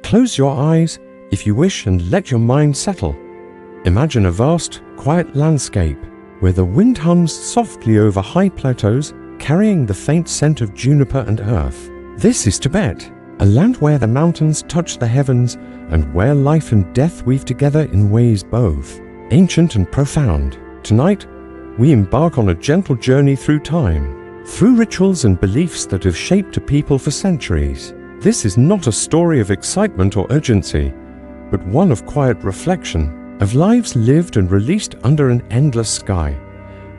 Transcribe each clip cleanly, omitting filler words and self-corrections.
Close your eyes, if you wish, and let your mind settle. Imagine a vast, quiet landscape, where the wind hums softly over high plateaus, carrying the faint scent of juniper and earth. This is Tibet, a land where the mountains touch the heavens, and where life and death weave together in ways both ancient and profound. Tonight, we embark on a gentle journey through time, through rituals and beliefs that have shaped a people for centuries. This is not a story of excitement or urgency, but one of quiet reflection, of lives lived and released under an endless sky.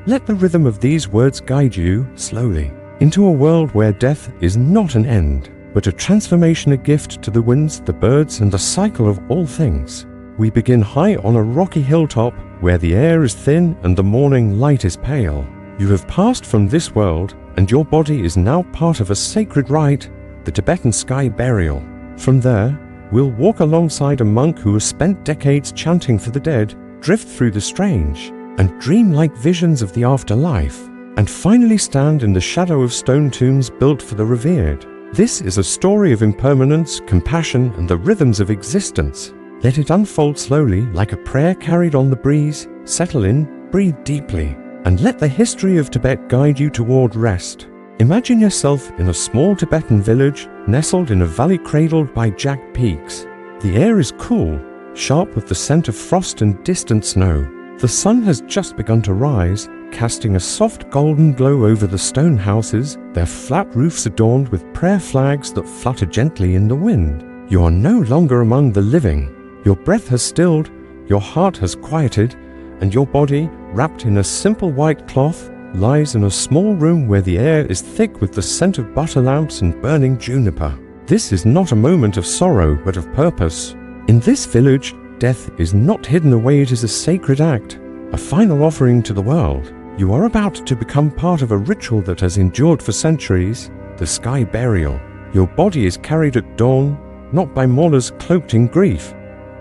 Let the rhythm of these words guide you, slowly, into a world where death is not an end, but a transformation, a gift to the winds, the birds, and the cycle of all things. We begin high on a rocky hilltop, where the air is thin and the morning light is pale. You have passed from this world, and your body is now part of a sacred rite, the Tibetan sky burial. From there, we'll walk alongside a monk who has spent decades chanting for the dead, drift through the strange, and dream like visions of the afterlife, and finally stand in the shadow of stone tombs built for the revered. This is a story of impermanence, compassion, and the rhythms of existence. Let it unfold slowly, like a prayer carried on the breeze. Settle in, breathe deeply, and let the history of Tibet guide you toward rest. Imagine yourself in a small Tibetan village, nestled in a valley cradled by jagged peaks. The air is cool, sharp with the scent of frost and distant snow. The sun has just begun to rise, casting a soft golden glow over the stone houses, their flat roofs adorned with prayer flags that flutter gently in the wind. You are no longer among the living. Your breath has stilled, your heart has quieted, and your body, wrapped in a simple white cloth, lies in a small room where the air is thick with the scent of butter lamps and burning juniper. This is not a moment of sorrow, but of purpose. In this village, death is not hidden away, it is a sacred act, a final offering to the world. You are about to become part of a ritual that has endured for centuries, the sky burial. Your body is carried at dawn, not by mourners cloaked in grief,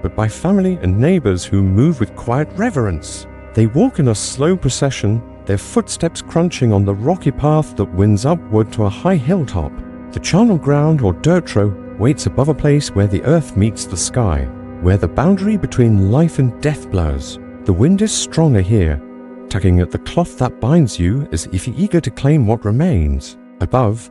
but by family and neighbors who move with quiet reverence. They walk in a slow procession, their footsteps crunching on the rocky path that winds upward to a high hilltop. The charnel ground or dirt road waits above a place where the earth meets the sky, where the boundary between life and death blurs. The wind is stronger here, tugging at the cloth that binds you as if eager to claim what remains. Above,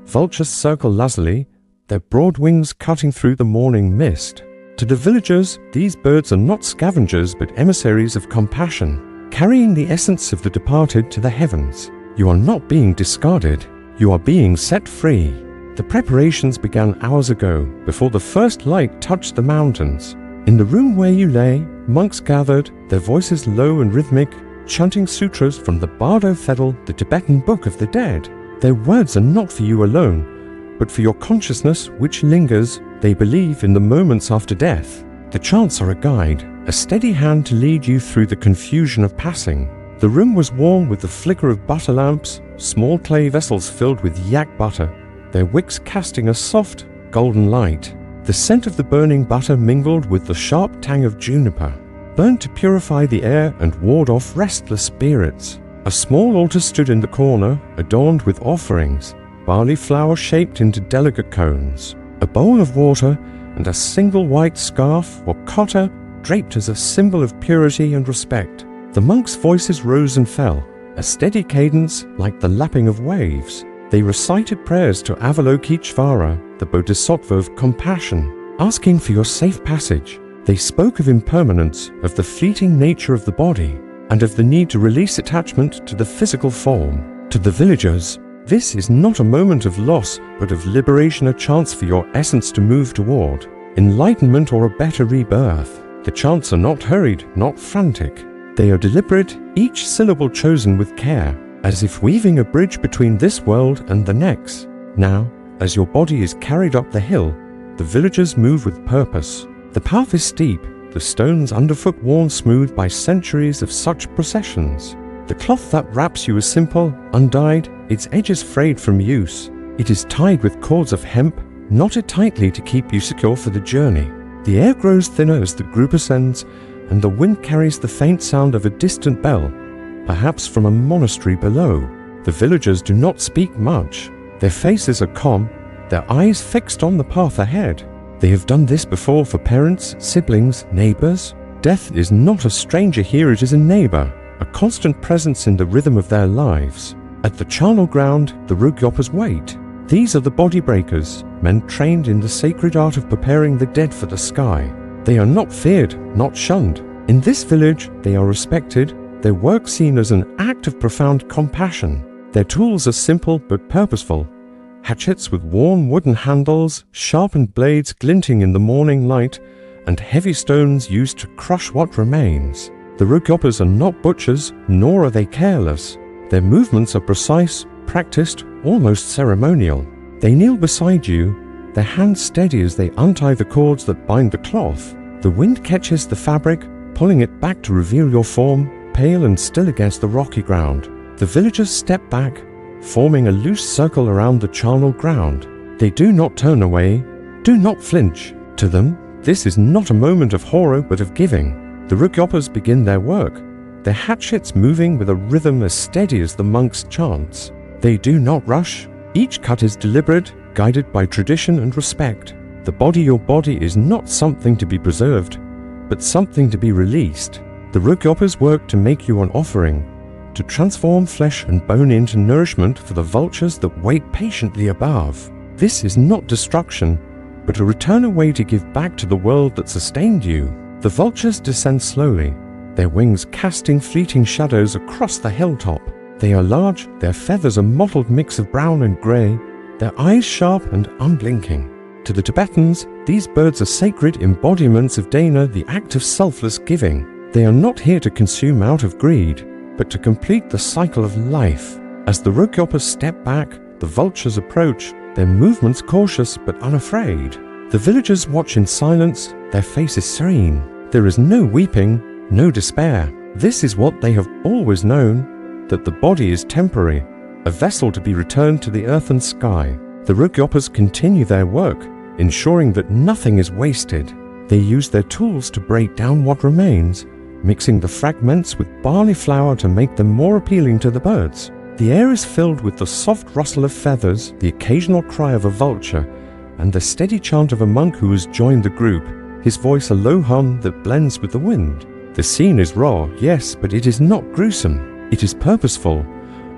vultures circle lazily, their broad wings cutting through the morning mist. To the villagers, these birds are not scavengers but emissaries of compassion, carrying the essence of the departed to the heavens. You are not being discarded, you are being set free. The preparations began hours ago, before the first light touched the mountains. In the room where you lay, monks gathered, their voices low and rhythmic, chanting sutras from the Bardo Thedel, the Tibetan Book of the Dead. Their words are not for you alone, but for your consciousness which lingers. They believe in the moments after death. The chants are a guide, a steady hand to lead you through the confusion of passing. The room was warm with the flicker of butter lamps, small clay vessels filled with yak butter, their wicks casting a soft, golden light. The scent of the burning butter mingled with the sharp tang of juniper, burned to purify the air and ward off restless spirits. A small altar stood in the corner, adorned with offerings, barley flour shaped into delicate cones, a bowl of water, and a single white scarf or kotta draped as a symbol of purity and respect. The monks' voices rose and fell, a steady cadence like the lapping of waves. They recited prayers to Avalokiteshvara, the bodhisattva of compassion, asking for your safe passage. They spoke of impermanence, of the fleeting nature of the body, and of the need to release attachment to the physical form. To the villagers, this is not a moment of loss, but of liberation, a chance for your essence to move toward enlightenment or a better rebirth. The chants are not hurried, not frantic. They are deliberate, each syllable chosen with care, as if weaving a bridge between this world and the next. Now, as your body is carried up the hill, the villagers move with purpose. The path is steep, the stones underfoot worn smooth by centuries of such processions. The cloth that wraps you is simple, undyed, its edges frayed from use. It is tied with cords of hemp, knotted tightly to keep you secure for the journey. The air grows thinner as the group ascends, and the wind carries the faint sound of a distant bell, perhaps from a monastery below. The villagers do not speak much. Their faces are calm, their eyes fixed on the path ahead. They have done this before for parents, siblings, neighbors. Death is not a stranger here, it is a neighbor, a constant presence in the rhythm of their lives. At the charnel ground, the Rugyopas wait. These are the body breakers, men trained in the sacred art of preparing the dead for the sky. They are not feared, not shunned. In this village, they are respected, their work seen as an act of profound compassion. Their tools are simple but purposeful. Hatchets with worn wooden handles, sharpened blades glinting in the morning light, and heavy stones used to crush what remains. The Rugyopas are not butchers, nor are they careless. Their movements are precise, practiced, almost ceremonial. They kneel beside you, their hands steady as they untie the cords that bind the cloth. The wind catches the fabric, pulling it back to reveal your form, pale and still against the rocky ground. The villagers step back, forming a loose circle around the charnel ground. They do not turn away, do not flinch. To them, this is not a moment of horror but of giving. The Rugyopas begin their work, their hatchets moving with a rhythm as steady as the monks' chants. They do not rush. Each cut is deliberate, guided by tradition and respect. Your body is not something to be preserved, but something to be released. The Rugyopas work to make you an offering, to transform flesh and bone into nourishment for the vultures that wait patiently above. This is not destruction, but a return away to give back to the world that sustained you. The vultures descend slowly, their wings casting fleeting shadows across the hilltop. They are large, their feathers a mottled mix of brown and grey, their eyes sharp and unblinking. To the Tibetans, these birds are sacred embodiments of dana, the act of selfless giving. They are not here to consume out of greed, but to complete the cycle of life. As the Rugyopas step back, the vultures approach, their movements cautious but unafraid. The villagers watch in silence, their faces serene. There is no weeping, no despair. This is what they have always known, that the body is temporary, a vessel to be returned to the earth and sky. The Rugyopas continue their work, ensuring that nothing is wasted. They use their tools to break down what remains, mixing the fragments with barley flour to make them more appealing to the birds. The air is filled with the soft rustle of feathers, the occasional cry of a vulture, and the steady chant of a monk who has joined the group, his voice a low hum that blends with the wind. The scene is raw, yes, but it is not gruesome. It is purposeful,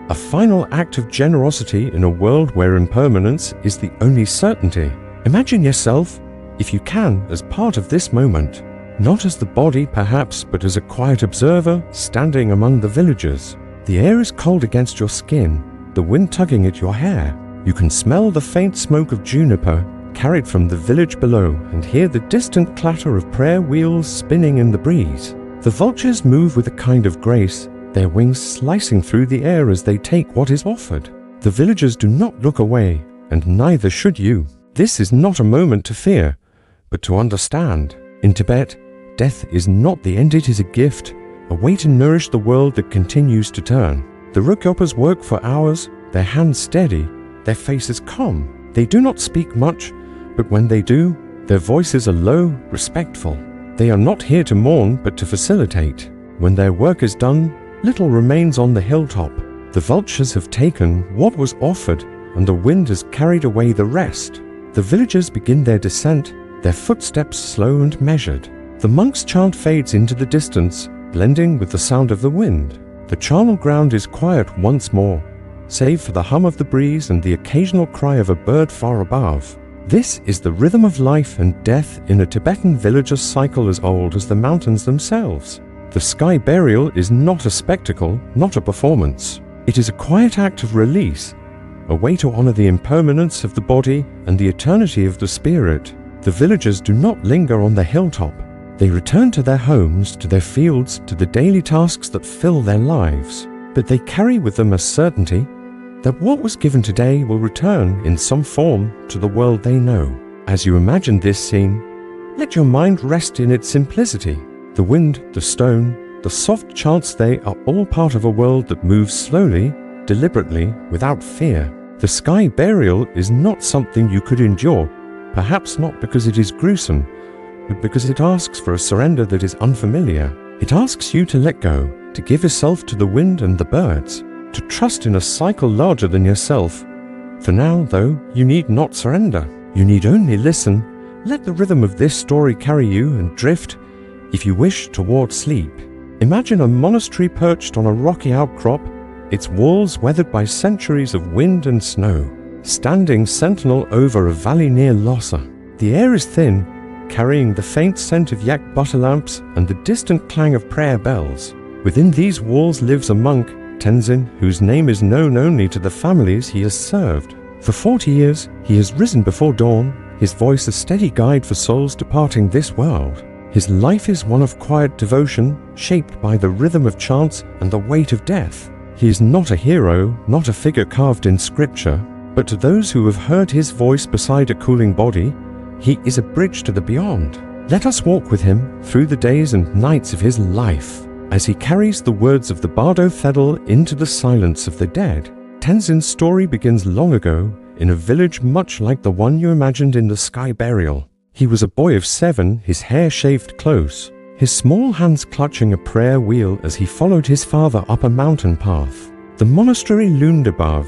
a final act of generosity in a world where impermanence is the only certainty. Imagine yourself, if you can, as part of this moment. Not as the body, perhaps, but as a quiet observer standing among the villagers. The air is cold against your skin, the wind tugging at your hair. You can smell the faint smoke of juniper carried from the village below and hear the distant clatter of prayer wheels spinning in the breeze. The vultures move with a kind of grace, their wings slicing through the air as they take what is offered. The villagers do not look away, and neither should you. This is not a moment to fear, but to understand. In Tibet, death is not the end, it is a gift, a way to nourish the world that continues to turn. The Rugyopas work for hours, their hands steady, their faces calm. They do not speak much, but when they do, their voices are low, respectful. They are not here to mourn, but to facilitate. When their work is done, little remains on the hilltop. The vultures have taken what was offered, and the wind has carried away the rest. The villagers begin their descent, their footsteps slow and measured. The monk's chant fades into the distance, blending with the sound of the wind. The charnel ground is quiet once more, save for the hum of the breeze and the occasional cry of a bird far above. This is the rhythm of life and death in a Tibetan village's cycle as old as the mountains themselves. The sky burial is not a spectacle, not a performance. It is a quiet act of release, a way to honor the impermanence of the body and the eternity of the spirit. The villagers do not linger on the hilltop. They return to their homes, to their fields, to the daily tasks that fill their lives. But they carry with them a certainty that what was given today will return in some form to the world they know. As you imagine this scene, let your mind rest in its simplicity. The wind, the stone, the soft chants, they are all part of a world that moves slowly, deliberately, without fear. The sky burial is not something you could endure, perhaps not because it is gruesome, but because it asks for a surrender that is unfamiliar. It asks you to let go, to give yourself to the wind and the birds, to trust in a cycle larger than yourself. For now, though, you need not surrender. You need only listen, Let the rhythm of this story carry you and drift, if you wish, toward sleep. Imagine a monastery perched on a rocky outcrop, its walls weathered by centuries of wind and snow, standing sentinel over a valley near Lhasa. The air is thin, carrying the faint scent of yak butter lamps and the distant clang of prayer bells. Within these walls lives a monk, Tenzin, whose name is known only to the families he has served. For 40 years, he has risen before dawn, his voice a steady guide for souls departing this world. His life is one of quiet devotion, shaped by the rhythm of chants and the weight of death. He is not a hero, not a figure carved in scripture, but to those who have heard his voice beside a cooling body, he is a bridge to the beyond. Let us walk with him through the days and nights of his life, as he carries the words of the Bardo Fiddle into the silence of the dead. Tenzin's story begins long ago, in a village much like the one you imagined in the Sky Burial. He was a boy of 7, his hair shaved close, his small hands clutching a prayer wheel as he followed his father up a mountain path. The monastery loomed above,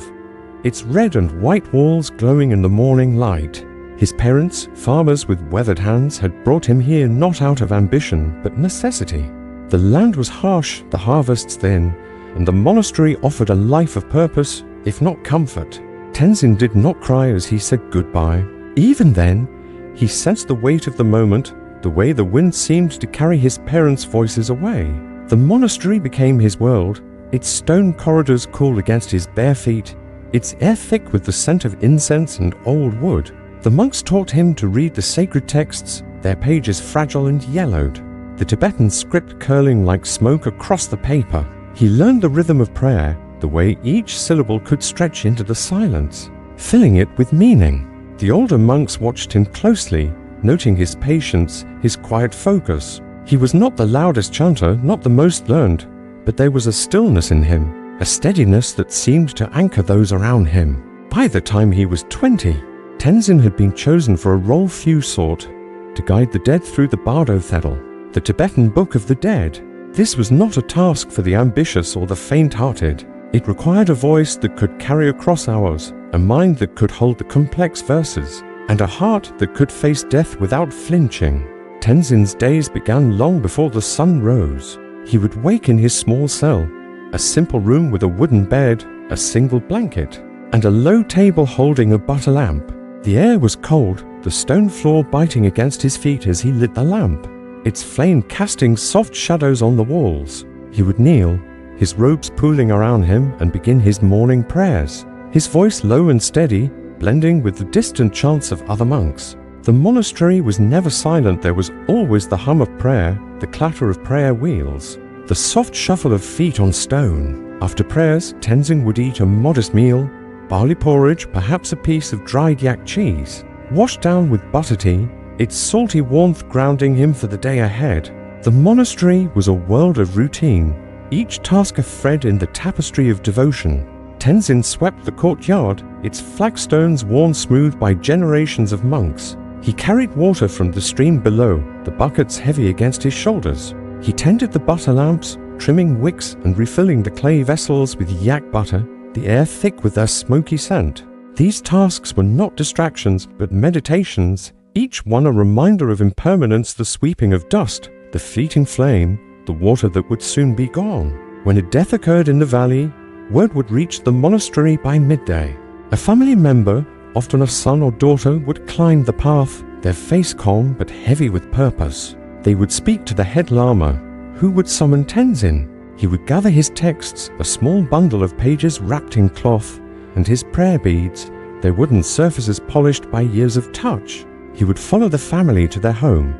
its red and white walls glowing in the morning light. His parents, farmers with weathered hands, had brought him here not out of ambition, but necessity. The land was harsh, the harvests thin, and the monastery offered a life of purpose, if not comfort. Tenzin did not cry as he said goodbye. Even then, he sensed the weight of the moment, the way the wind seemed to carry his parents' voices away. The monastery became his world, its stone corridors cool against his bare feet, its air thick with the scent of incense and old wood. The monks taught him to read the sacred texts, their pages fragile and yellowed, the Tibetan script curling like smoke across the paper. He learned the rhythm of prayer, the way each syllable could stretch into the silence, filling it with meaning. The older monks watched him closely, noting his patience, his quiet focus. He was not the loudest chanter, not the most learned, but there was a stillness in him, a steadiness that seemed to anchor those around him. By the time he was 20, Tenzin had been chosen for a role few sought, to guide the dead through the Bardo Fiddle, the Tibetan Book of the Dead. This was not a task for the ambitious or the faint-hearted. It required a voice that could carry across hours, a mind that could hold the complex verses, and a heart that could face death without flinching. Tenzin's days began long before the sun rose. He would wake in his small cell, a simple room with a wooden bed, a single blanket, and a low table holding a butter lamp. The air was cold, the stone floor biting against his feet as he lit the lamp, its flame casting soft shadows on the walls. He would kneel, his robes pooling around him, and begin his morning prayers, his voice low and steady, blending with the distant chants of other monks. The monastery was never silent. There was always the hum of prayer, the clatter of prayer wheels, the soft shuffle of feet on stone. After prayers, Tenzin would eat a modest meal, barley porridge, perhaps a piece of dried yak cheese, washed down with butter tea, its salty warmth grounding him for the day ahead. The monastery was a world of routine, each task a thread in the tapestry of devotion. Tenzin swept the courtyard, its flagstones worn smooth by generations of monks. He carried water from the stream below, the buckets heavy against his shoulders. He tended the butter lamps, trimming wicks and refilling the clay vessels with yak butter, the air thick with their smoky scent. These tasks were not distractions, but meditations, each one a reminder of impermanence, the sweeping of dust, the fleeting flame, the water that would soon be gone. When a death occurred in the valley, word would reach the monastery by midday. A family member, often a son or daughter, would climb the path, their face calm but heavy with purpose. They would speak to the head lama, who would summon Tenzin. He would gather his texts, a small bundle of pages wrapped in cloth, and his prayer beads, their wooden surfaces polished by years of touch. He would follow the family to their home,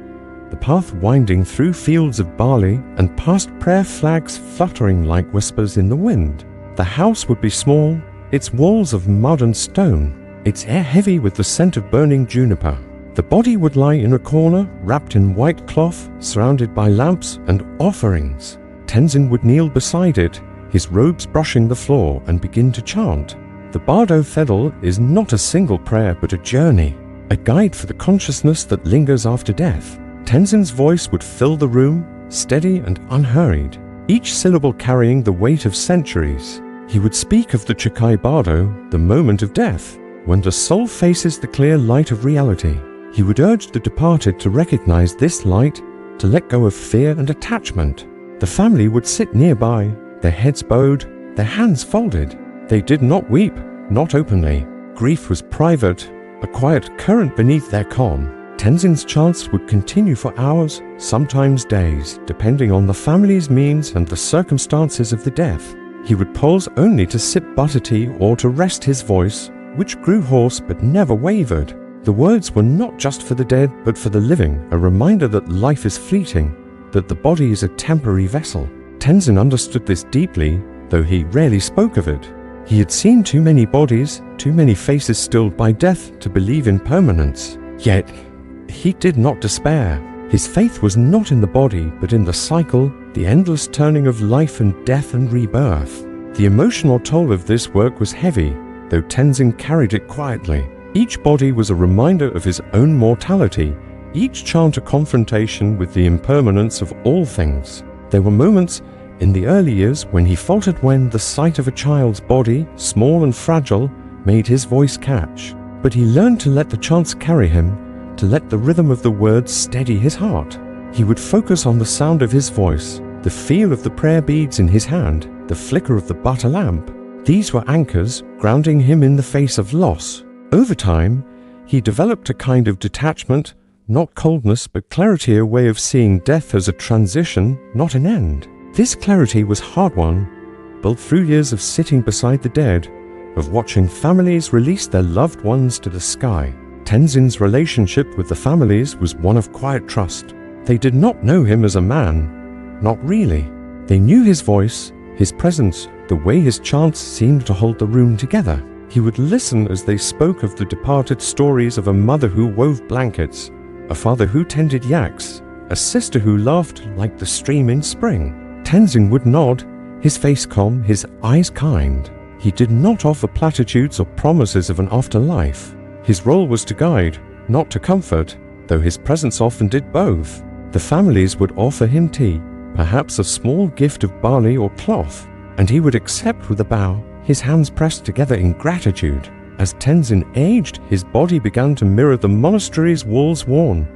the path winding through fields of barley and past prayer flags fluttering like whispers in the wind. The house would be small, its walls of mud and stone, its air heavy with the scent of burning juniper. The body would lie in a corner, wrapped in white cloth, surrounded by lamps and offerings. Tenzin would kneel beside it, his robes brushing the floor, and begin to chant. The Bardo Fiddle is not a single prayer but a journey, a guide for the consciousness that lingers after death. Tenzin's voice would fill the room, steady and unhurried, each syllable carrying the weight of centuries. He would speak of the Chikai Bardo, the moment of death, when the soul faces the clear light of reality. He would urge the departed to recognize this light, to let go of fear and attachment. The family would sit nearby, their heads bowed, their hands folded. They did not weep, not openly. Grief was private, a quiet current beneath their calm. Tenzin's chants would continue for hours, sometimes days, depending on the family's means and the circumstances of the death. He would pause only to sip butter tea or to rest his voice, which grew hoarse but never wavered. The words were not just for the dead but for the living, a reminder that life is fleeting, that the body is a temporary vessel. Tenzin understood this deeply, though he rarely spoke of it. He had seen too many bodies, too many faces stilled by death to believe in permanence. Yet, he did not despair. His faith was not in the body, but in the cycle, the endless turning of life and death and rebirth. The emotional toll of this work was heavy, though Tenzin carried it quietly. Each body was a reminder of his own mortality, each chant a confrontation with the impermanence of all things. There were moments in the early years when he faltered, when the sight of a child's body, small and fragile, made his voice catch. But he learned to let the chants carry him, to let the rhythm of the words steady his heart. He would focus on the sound of his voice, the feel of the prayer beads in his hand, the flicker of the butter lamp. These were anchors, grounding him in the face of loss. Over time, he developed a kind of detachment, not coldness but clarity, a way of seeing death as a transition, not an end. This clarity was hard-won, built through years of sitting beside the dead, of watching families release their loved ones to the sky. Tenzin's relationship with the families was one of quiet trust. They did not know him as a man, not really. They knew his voice, his presence, the way his chants seemed to hold the room together. He would listen as they spoke of the departed, stories of a mother who wove blankets, a father who tended yaks, a sister who laughed like the stream in spring. Tenzin would nod, his face calm, his eyes kind. He did not offer platitudes or promises of an afterlife. His role was to guide, not to comfort, though his presence often did both. The families would offer him tea, perhaps a small gift of barley or cloth, and he would accept with a bow, his hands pressed together in gratitude. As Tenzin aged, his body began to mirror the monastery's walls, worn,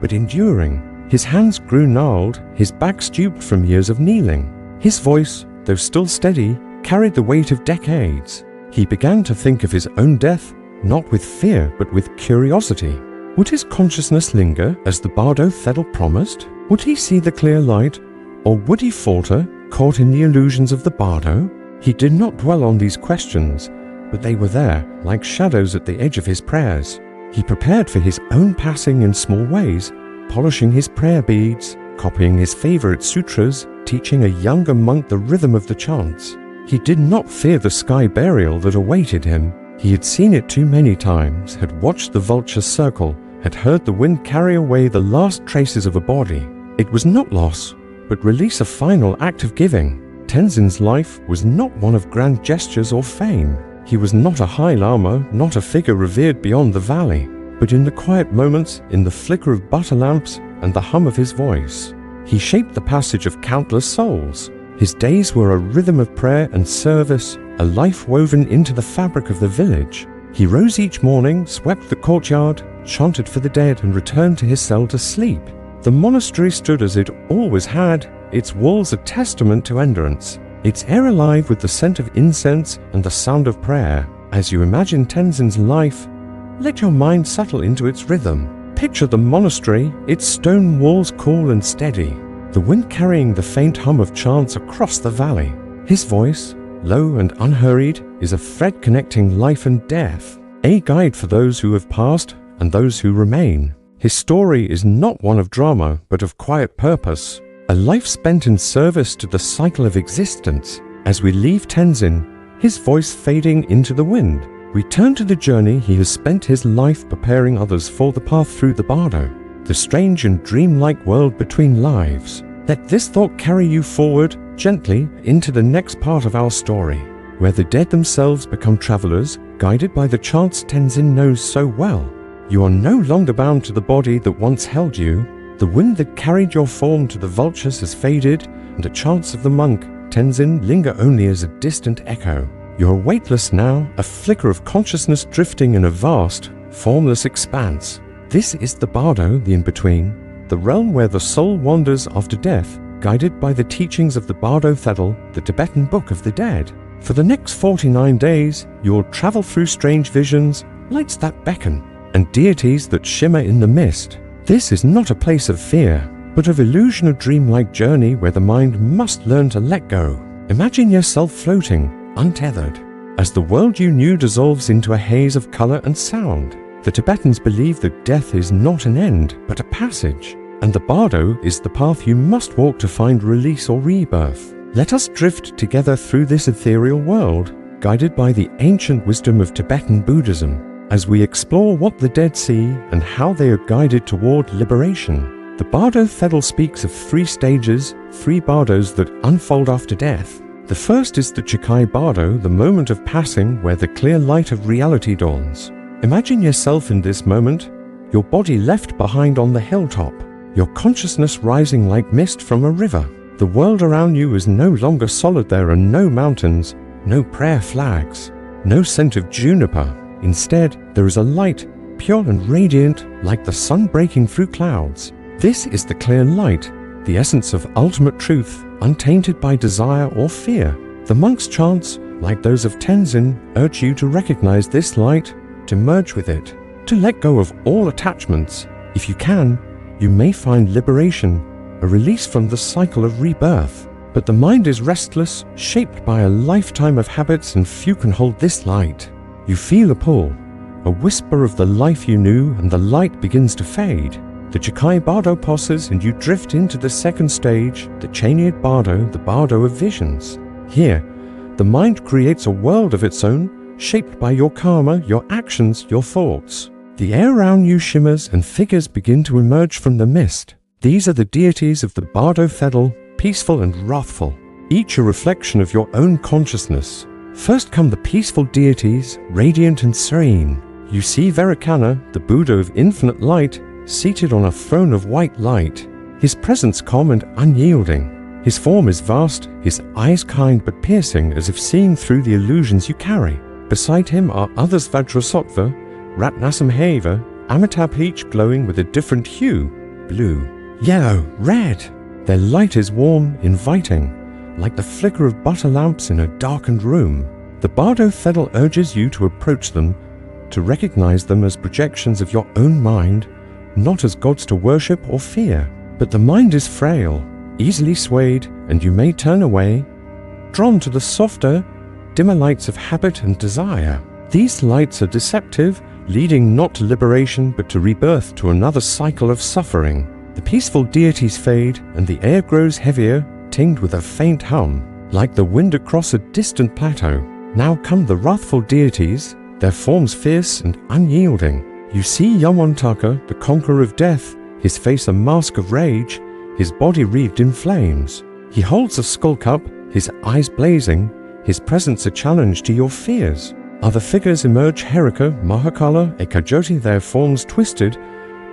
but enduring. His hands grew gnarled, his back stooped from years of kneeling. His voice, though still steady, carried the weight of decades. He began to think of his own death, not with fear but with curiosity. Would his consciousness linger as the bardo Thedel promised? Would he see the clear light, or would he falter, caught in the illusions of the bardo? He did not dwell on these questions, but they were there, like shadows at the edge of his prayers. He prepared for his own passing in small ways, polishing his prayer beads, copying his favorite sutras, teaching a younger monk the rhythm of the chants. He did not fear the sky burial that awaited him. He had seen it too many times, had watched the vultures circle, had heard the wind carry away the last traces of a body. It was not loss, but release, a final act of giving. Tenzin's life was not one of grand gestures or fame. He was not a high lama, not a figure revered beyond the valley, but in the quiet moments, in the flicker of butter lamps and the hum of his voice. He shaped the passage of countless souls. His days were a rhythm of prayer and service, a life woven into the fabric of the village. He rose each morning, swept the courtyard, chanted for the dead, and returned to his cell to sleep. The monastery stood as it always had, its walls a testament to endurance, its air alive with the scent of incense and the sound of prayer. As you imagine Tenzin's life, let your mind settle into its rhythm. Picture the monastery, its stone walls cool and steady, the wind carrying the faint hum of chants across the valley. His voice, low and unhurried, is a thread connecting life and death, a guide for those who have passed and those who remain. His story is not one of drama, but of quiet purpose, a life spent in service to the cycle of existence. As we leave Tenzin, his voice fading into the wind, we turn to the journey he has spent his life preparing others for, the path through the bardo, the strange and dreamlike world between lives. Let this thought carry you forward, gently, into the next part of our story, where the dead themselves become travelers, guided by the chants Tenzin knows so well. You are no longer bound to the body that once held you. The wind that carried your form to the vultures has faded, and the chants of the monk, Tenzin, linger only as a distant echo. You are weightless now, a flicker of consciousness drifting in a vast, formless expanse. This is the bardo, the in-between, the realm where the soul wanders after death, guided by the teachings of the Bardo Thedel, the Tibetan Book of the Dead. For the next 49 days, you'll travel through strange visions, lights that beckon, and deities that shimmer in the mist. This is not a place of fear, but of illusion, a dreamlike journey where the mind must learn to let go. Imagine yourself floating, untethered, as the world you knew dissolves into a haze of color and sound. The Tibetans believe that death is not an end, but a passage, and the bardo is the path you must walk to find release or rebirth. Let us drift together through this ethereal world, guided by the ancient wisdom of Tibetan Buddhism, as we explore what the dead see and how they are guided toward liberation. The Bardo Thedel speaks of 3 stages, 3 bardos that unfold after death. The first is the Chikai Bardo, the moment of passing where the clear light of reality dawns. Imagine yourself in this moment, your body left behind on the hilltop, your consciousness rising like mist from a river. The world around you is no longer solid. There are no mountains, no prayer flags, no scent of juniper. Instead, there is a light, pure and radiant, like the sun breaking through clouds. This is the clear light, the essence of ultimate truth, untainted by desire or fear. The monks' chants, like those of Tenzin, urge you to recognize this light, to merge with it, to let go of all attachments. If you can, you may find liberation, a release from the cycle of rebirth. But the mind is restless, shaped by a lifetime of habits, and few can hold this light. You feel a pull, a whisper of the life you knew, and the light begins to fade. The Chikai Bardo passes and you drift into the second stage, the Chaniad Bardo, the Bardo of visions. Here, the mind creates a world of its own, shaped by your karma, your actions, your thoughts. The air around you shimmers and figures begin to emerge from the mist. These are the deities of the Bardo Thedel, peaceful and wrathful, each a reflection of your own consciousness. First come the peaceful deities, radiant and serene. You see Vairocana, the Buddha of infinite light, seated on a throne of white light, his presence calm and unyielding. His form is vast, his eyes kind but piercing, as if seeing through the illusions you carry. Beside him are others, Vajrasattva, Ratnasamhava, Amitabh, each glowing with a different hue, blue, yellow, red. Their light is warm, inviting, like the flicker of butter lamps in a darkened room. The Bardo Thedel urges you to approach them, to recognize them as projections of your own mind, not as gods to worship or fear. But the mind is frail, easily swayed, and you may turn away, drawn to the softer, dimmer lights of habit and desire. These lights are deceptive, leading not to liberation but to rebirth, to another cycle of suffering. The peaceful deities fade, and the air grows heavier, tinged with a faint hum, like the wind across a distant plateau. Now come the wrathful deities, their forms fierce and unyielding. You see Yamantaka, the conqueror of death, his face a mask of rage, his body wreathed in flames. He holds a skull cup, his eyes blazing, his presence a challenge to your fears. Other figures emerge, Herika, Mahakala, Ekajoti, their forms twisted,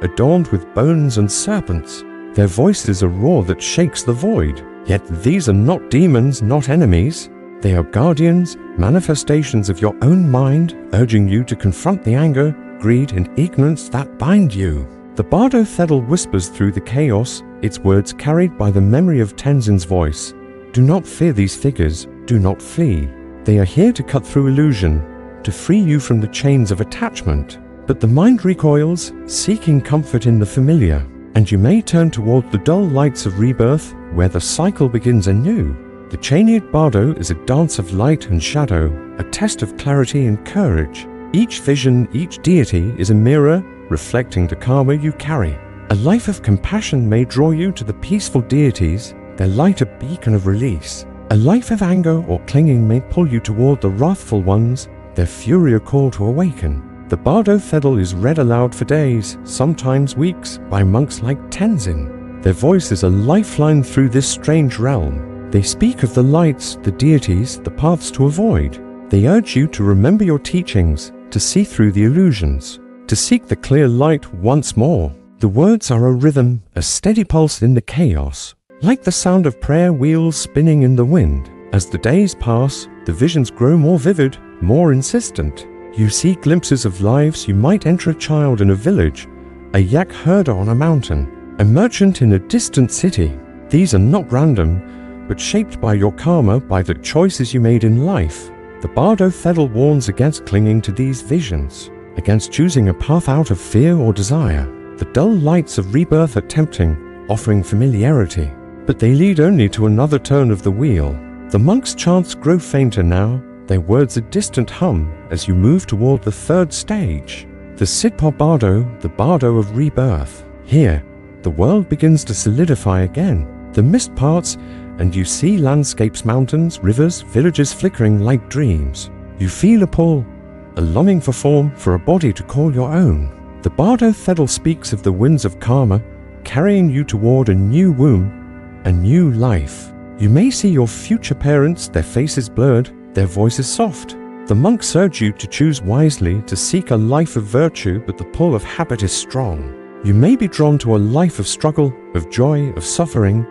adorned with bones and serpents. Their voice is a roar that shakes the void. Yet these are not demons, not enemies. They are guardians, manifestations of your own mind, urging you to confront the anger, greed, and ignorance that bind you. The Bardo Thedel whispers through the chaos, its words carried by the memory of Tenzin's voice. Do not fear these figures, do not flee. They are here to cut through illusion, to free you from the chains of attachment. But the mind recoils, seeking comfort in the familiar, and you may turn toward the dull lights of rebirth, where the cycle begins anew. The Chaniad Bardo is a dance of light and shadow, a test of clarity and courage. Each vision, each deity is a mirror, reflecting the karma you carry. A life of compassion may draw you to the peaceful deities, their light a beacon of release. A life of anger or clinging may pull you toward the wrathful ones, their fury a call to awaken. The Bardo Thedel is read aloud for days, sometimes weeks, by monks like Tenzin. Their voice is a lifeline through this strange realm. They speak of the lights, the deities, the paths to avoid. They urge you to remember your teachings, to see through the illusions, to seek the clear light once more. The words are a rhythm, a steady pulse in the chaos, like the sound of prayer wheels spinning in the wind. As the days pass, the visions grow more vivid, more insistent. You see glimpses of lives. You might enter a child in a village, a yak herder on a mountain, a merchant in a distant city. These are not random, but shaped by your karma, by the choices you made in life. The Bardo Thedal warns against clinging to these visions, against choosing a path out of fear or desire. The dull lights of rebirth are tempting, offering familiarity, but they lead only to another turn of the wheel. The monks' chants grow fainter now, their words a distant hum as you move toward the third stage, the Sidpa Bardo, the Bardo of rebirth. Here, the world begins to solidify again. The mist parts, and you see landscapes, mountains, rivers, villages flickering like dreams. You feel a pull, a longing for form, for a body to call your own. The Bardo Thedal speaks of the winds of karma, carrying you toward a new womb, a new life. You may see your future parents, their faces blurred, their voices soft. The monks urge you to choose wisely, to seek a life of virtue, but the pull of habit is strong. You may be drawn to a life of struggle, of joy, of suffering,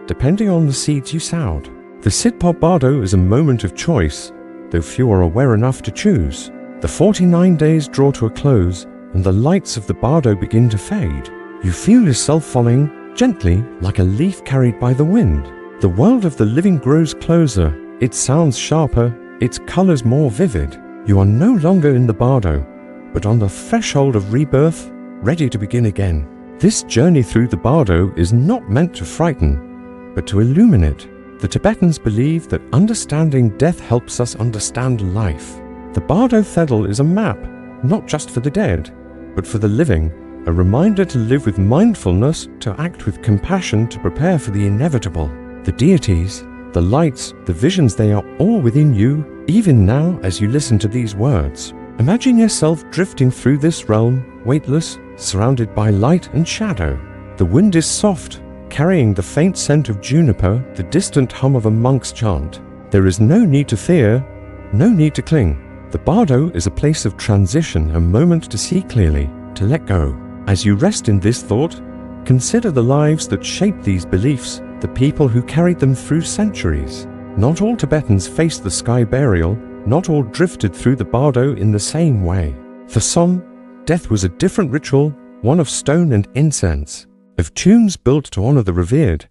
depending on the seeds you sowed. The Sidpa Bardo is a moment of choice, though few are aware enough to choose. The 49 days draw to a close, and the lights of the Bardo begin to fade. You feel yourself falling, gently, like a leaf carried by the wind. The world of the living grows closer, its sounds sharper, its colors more vivid. You are no longer in the Bardo, but on the threshold of rebirth, ready to begin again. This journey through the Bardo is not meant to frighten, but to illuminate. The Tibetans believe that understanding death helps us understand life. The Bardo Thedal is a map, not just for the dead, but for the living, a reminder to live with mindfulness, to act with compassion, to prepare for the inevitable. The deities, the lights, the visions, they are all within you, even now as you listen to these words. Imagine yourself drifting through this realm, weightless, surrounded by light and shadow. The wind is soft, carrying the faint scent of juniper, the distant hum of a monk's chant. There is no need to fear, no need to cling. The Bardo is a place of transition, a moment to see clearly, to let go. As you rest in this thought, consider the lives that shaped these beliefs, the people who carried them through centuries. Not all Tibetans faced the sky burial, not all drifted through the Bardo in the same way. For some, death was a different ritual, one of stone and incense, of tombs built to honor the revered.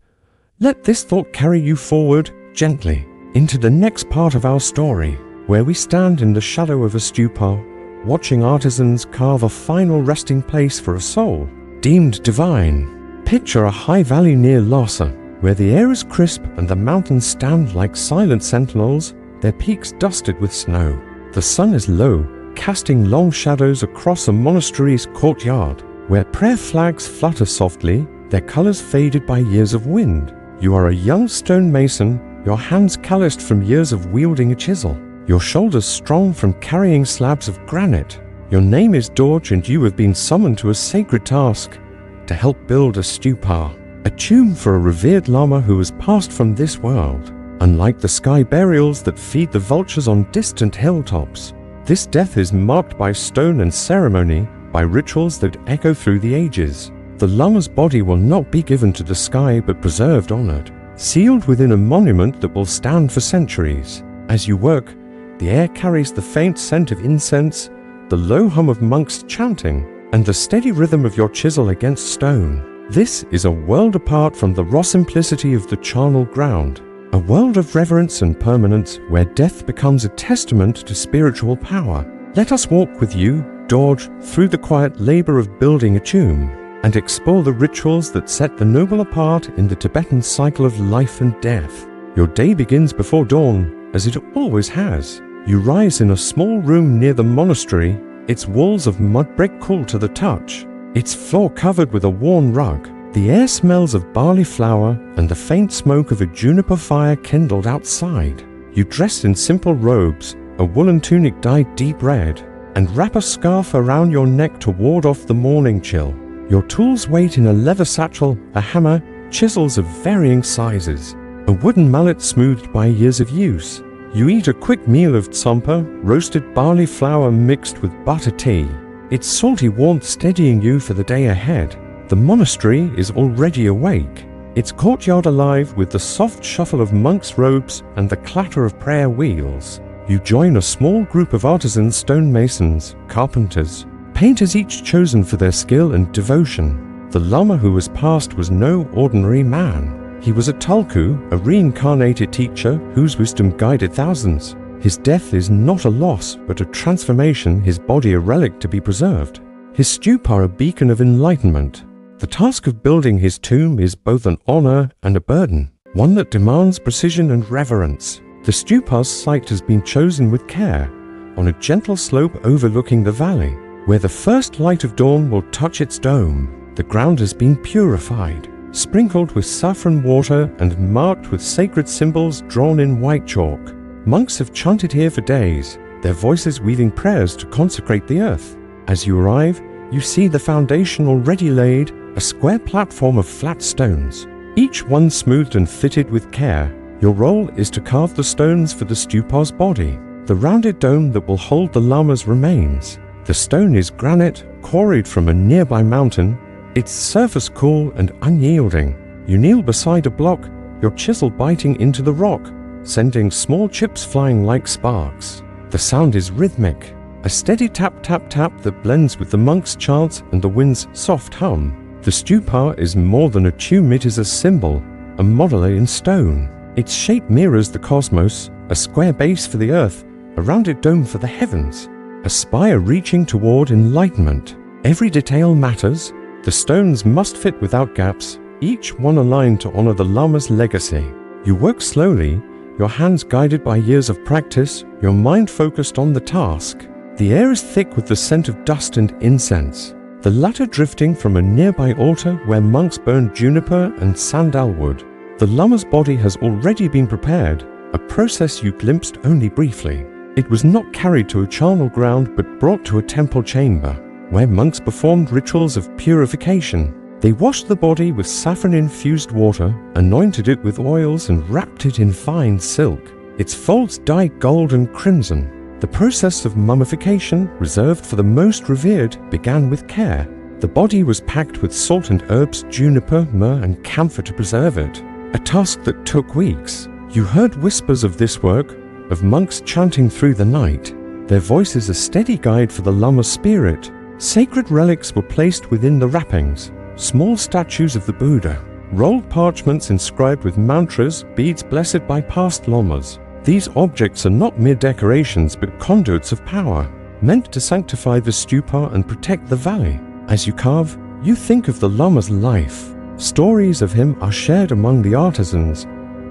Let this thought carry you forward, gently, into the next part of our story, where we stand in the shadow of a stupa, watching artisans carve a final resting place for a soul, deemed divine. Picture a high valley near Lhasa, where the air is crisp and the mountains stand like silent sentinels, their peaks dusted with snow. The sun is low, casting long shadows across a monastery's courtyard, where prayer flags flutter softly, their colors faded by years of wind. You are a young stone mason, your hands calloused from years of wielding a chisel, your shoulders strong from carrying slabs of granite. Your name is Dorj, and you have been summoned to a sacred task, to help build a stupa, a tomb for a revered lama who has passed from this world. Unlike the sky burials that feed the vultures on distant hilltops, this death is marked by stone and ceremony, by rituals that echo through the ages. The lama's body will not be given to the sky but preserved on it, sealed within a monument that will stand for centuries. As you work, the air carries the faint scent of incense, the low hum of monks chanting, and the steady rhythm of your chisel against stone. This is a world apart from the raw simplicity of the charnel ground, a world of reverence and permanence where death becomes a testament to spiritual power. Let us walk with you, Dorj, through the quiet labor of building a tomb, and explore the rituals that set the noble apart in the Tibetan cycle of life and death. Your day begins before dawn, as it always has. You rise in a small room near the monastery, its walls of mud brick cool to the touch, its floor covered with a worn rug. The air smells of barley flour and the faint smoke of a juniper fire kindled outside. You dress in simple robes, a woolen tunic dyed deep red, and wrap a scarf around your neck to ward off the morning chill. Your tools wait in a leather satchel, a hammer, chisels of varying sizes, a wooden mallet smoothed by years of use. You eat a quick meal of tsampa, roasted barley flour mixed with butter tea, its salty warmth steadying you for the day ahead. The monastery is already awake, its courtyard alive with the soft shuffle of monks' robes and the clatter of prayer wheels. You join a small group of artisans, stonemasons, carpenters, painters each chosen for their skill and devotion. The Lama who was passed was no ordinary man. He was a tulku, a reincarnated teacher whose wisdom guided thousands. His death is not a loss, but a transformation, his body a relic to be preserved. His stupa a beacon of enlightenment. The task of building his tomb is both an honor and a burden, one that demands precision and reverence. The stupa's site has been chosen with care, on a gentle slope overlooking the valley, where the first light of dawn will touch its dome. The ground has been purified, sprinkled with saffron water and marked with sacred symbols drawn in white chalk. Monks have chanted here for days, their voices weaving prayers to consecrate the earth. As you arrive, you see the foundation already laid, a square platform of flat stones, each one smoothed and fitted with care. Your role is to carve the stones for the stupa's body, the rounded dome that will hold the Lama's remains. The stone is granite, quarried from a nearby mountain, its surface cool and unyielding. You kneel beside a block, your chisel biting into the rock, sending small chips flying like sparks. The sound is rhythmic, a steady tap-tap-tap that blends with the monk's chants and the wind's soft hum. The stupa is more than a tomb, it is a symbol, a model in stone. Its shape mirrors the cosmos, a square base for the earth, a rounded dome for the heavens, a spire reaching toward enlightenment. Every detail matters. The stones must fit without gaps, each one aligned to honor the Lama's legacy. You work slowly, your hands guided by years of practice, your mind focused on the task. The air is thick with the scent of dust and incense, the latter drifting from a nearby altar where monks burn juniper and sandalwood. The Lama's body has already been prepared, a process you glimpsed only briefly. It was not carried to a charnel ground but brought to a temple chamber, where monks performed rituals of purification. They washed the body with saffron-infused water, anointed it with oils and wrapped it in fine silk. Its folds dyed gold and crimson. The process of mummification, reserved for the most revered, began with care. The body was packed with salt and herbs, juniper, myrrh and camphor to preserve it, a task that took weeks. You heard whispers of this work, of monks chanting through the night, their voices a steady guide for the Lama's spirit. Sacred relics were placed within the wrappings, small statues of the Buddha, rolled parchments inscribed with mantras, beads blessed by past lamas. These objects are not mere decorations but conduits of power, meant to sanctify the stupa and protect the valley. As you carve, you think of the Lama's life. Stories of him are shared among the artisans,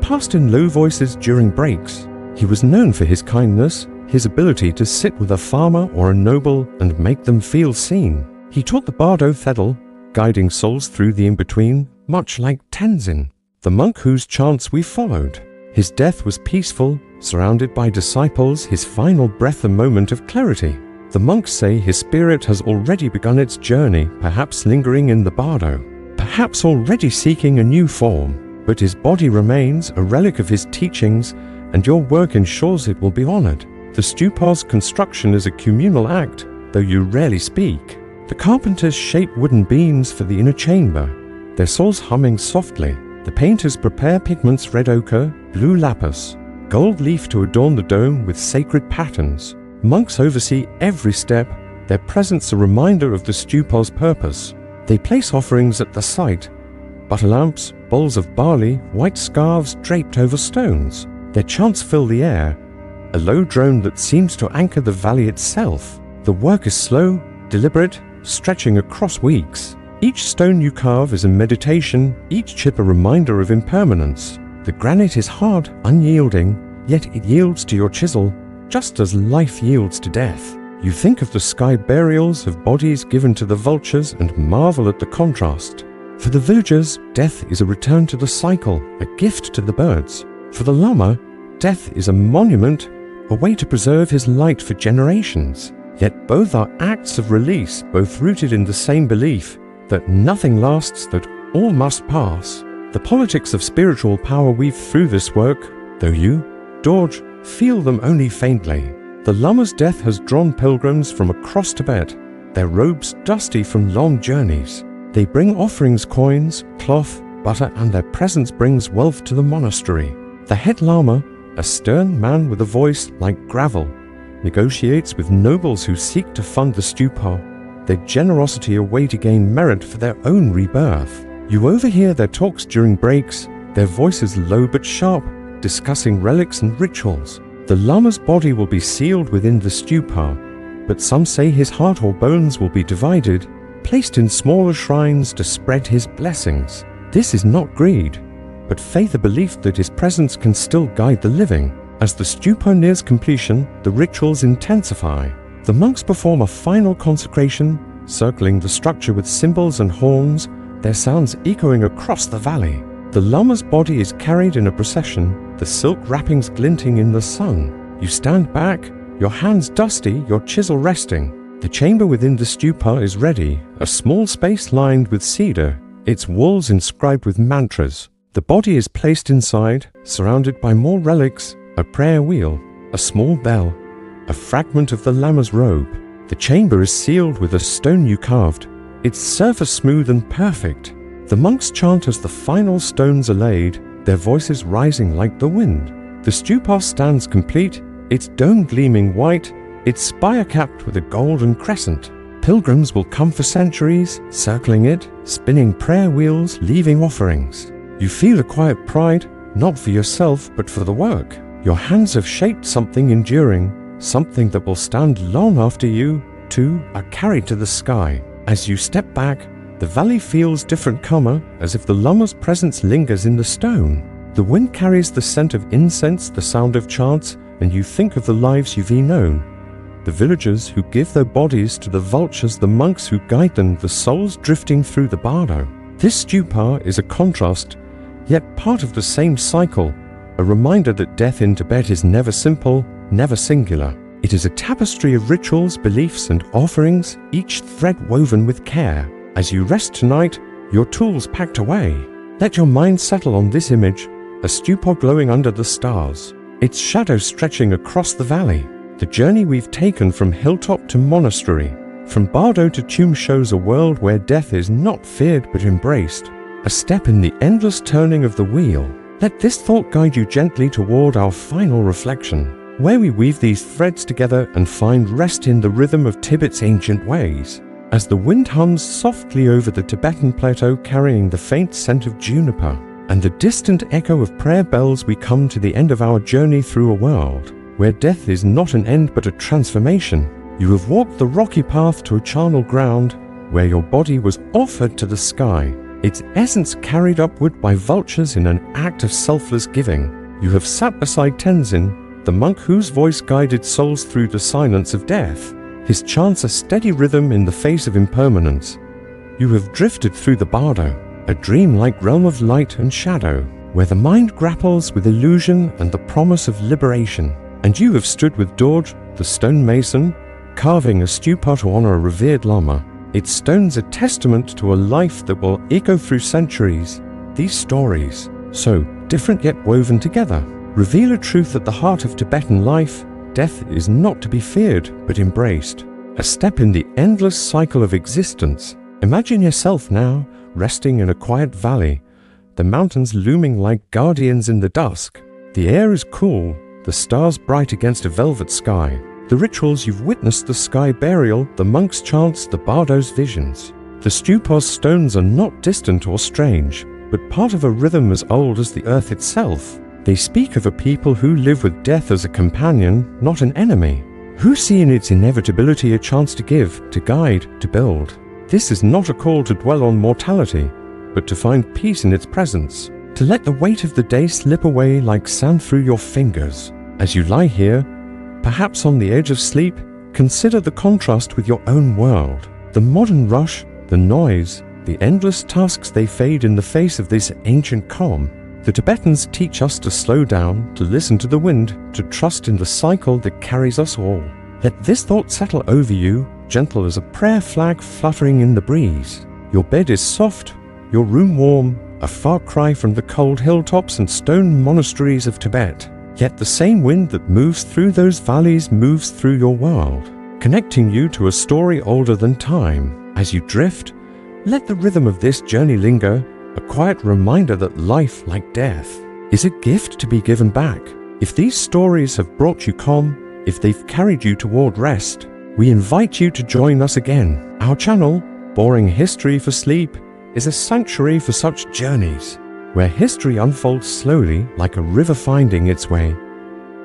passed in low voices during breaks. He was known for his kindness, his ability to sit with a farmer or a noble and make them feel seen. He taught the bardo fiddle, guiding souls through the in-between, much like Tenzin, the monk whose chants we followed. His death was peaceful, surrounded by disciples, his final breath a moment of clarity. The monks say his spirit has already begun its journey, perhaps lingering in the bardo, perhaps already seeking a new form, but his body remains a relic of his teachings, and your work ensures it will be honored. The stupa's construction is a communal act, though you rarely speak. The carpenters shape wooden beams for the inner chamber, their saws humming softly. The painters prepare pigments, red ochre, blue lapis, gold leaf to adorn the dome with sacred patterns. Monks oversee every step, their presence a reminder of the stupa's purpose. They place offerings at the site, butter lamps, bowls of barley, white scarves draped over stones. Their chants fill the air, a low drone that seems to anchor the valley itself. The work is slow, deliberate, stretching across weeks. Each stone you carve is a meditation, each chip a reminder of impermanence. The granite is hard, unyielding, yet it yields to your chisel, just as life yields to death. You think of the sky burials of bodies given to the vultures and marvel at the contrast. For the villagers, death is a return to the cycle, a gift to the birds. For the Lama, death is a monument, a way to preserve his light for generations. Yet both are acts of release, both rooted in the same belief that nothing lasts, that all must pass. The politics of spiritual power weave through this work, though you, Dorje, feel them only faintly. The Lama's death has drawn pilgrims from across Tibet, their robes dusty from long journeys. They bring offerings, coins, cloth, butter, and their presence brings wealth to the monastery. The head Lama, a stern man with a voice like gravel, negotiates with nobles who seek to fund the stupa. their generosity a way to gain merit for their own rebirth. You overhear their talks during breaks, their voices low but sharp, discussing relics and rituals. The lama's body will be sealed within the stupa, but some say his heart or bones will be divided, placed in smaller shrines to spread his blessings. This is not greed, but faith, a belief that his presence can still guide the living. As the stupa nears completion, the rituals intensify. The monks perform a final consecration, circling the structure with cymbals and horns, their sounds echoing across the valley. The lama's body is carried in a procession, the silk wrappings glinting in the sun. You stand back, your hands dusty, your chisel resting. The chamber within the stupa is ready, a small space lined with cedar, its walls inscribed with mantras. The body is placed inside, surrounded by more relics, a prayer wheel, a small bell, a fragment of the lama's robe. The chamber is sealed with a stone you carved, its surface smooth and perfect. The monks chant as the final stones are laid, their voices rising like the wind. The stupa stands complete, its dome gleaming white, its spire capped with a golden crescent. Pilgrims will come for centuries, circling it, spinning prayer wheels, leaving offerings. You feel a quiet pride, not for yourself, but for the work. Your hands have shaped something enduring, something that will stand long after you, too, are carried to the sky. As you step back, the valley feels different, calmer, as if the lama's presence lingers in the stone. The wind carries the scent of incense, the sound of chants, and you think of the lives you've known. The villagers who give their bodies to the vultures, the monks who guide them, the souls drifting through the bardo. This stupa is a contrast, yet part of the same cycle, a reminder that death in Tibet is never simple, never singular. It is a tapestry of rituals, beliefs, and offerings, each thread woven with care. As you rest tonight, your tools packed away. Let your mind settle on this image, a stupa glowing under the stars, its shadow stretching across the valley. The journey we've taken from hilltop to monastery, from bardo to tomb, shows a world where death is not feared but embraced, a step in the endless turning of the wheel. Let this thought guide you gently toward our final reflection, where we weave these threads together and find rest in the rhythm of Tibet's ancient ways. As the wind hums softly over the Tibetan plateau, carrying the faint scent of juniper and the distant echo of prayer bells, we come to the end of our journey through a world where death is not an end but a transformation. You have walked the rocky path to a charnel ground where your body was offered to the sky, its essence carried upward by vultures in an act of selfless giving. You have sat beside Tenzin, the monk whose voice guided souls through the silence of death, his chants a steady rhythm in the face of impermanence. You have drifted through the bardo, a dream-like realm of light and shadow, where the mind grapples with illusion and the promise of liberation. And you have stood with Dorje, the stone mason, carving a stupa to honor a revered lama, its stones a testament to a life that will echo through centuries. These stories, so different yet woven together, reveal a truth at the heart of Tibetan life. Death is not to be feared, but embraced, a step in the endless cycle of existence. Imagine yourself now, resting in a quiet valley, the mountains looming like guardians in the dusk. The air is cool, the stars bright against a velvet sky. The rituals you've witnessed, the sky burial, the monks' chants, the bardo's visions. The stupa's stones are not distant or strange, but part of a rhythm as old as the earth itself. They speak of a people who live with death as a companion, not an enemy, who see in its inevitability a chance to give, to guide, to build. This is not a call to dwell on mortality, but to find peace in its presence, to let the weight of the day slip away like sand through your fingers. As you lie here, perhaps on the edge of sleep, consider the contrast with your own world. The modern rush, the noise, the endless tasks, they fade in the face of this ancient calm. The Tibetans teach us to slow down, to listen to the wind, to trust in the cycle that carries us all. Let this thought settle over you, gentle as a prayer flag fluttering in the breeze. Your bed is soft, your room warm, a far cry from the cold hilltops and stone monasteries of Tibet. Yet the same wind that moves through those valleys moves through your world, connecting you to a story older than time. As you drift, let the rhythm of this journey linger, a quiet reminder that life, like death, is a gift to be given back. If these stories have brought you calm, if they've carried you toward rest, we invite you to join us again. Our channel, Boring History for Sleep, is a sanctuary for such journeys, where history unfolds slowly like a river finding its way.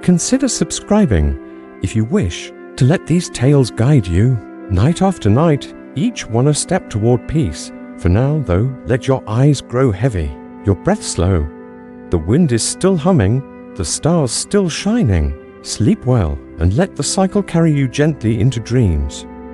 Consider subscribing if you wish to let these tales guide you, night after night, each one a step toward peace. For now, though, let your eyes grow heavy, your breath slow. The wind is still humming, the stars still shining. Sleep well, and let the cycle carry you gently into dreams.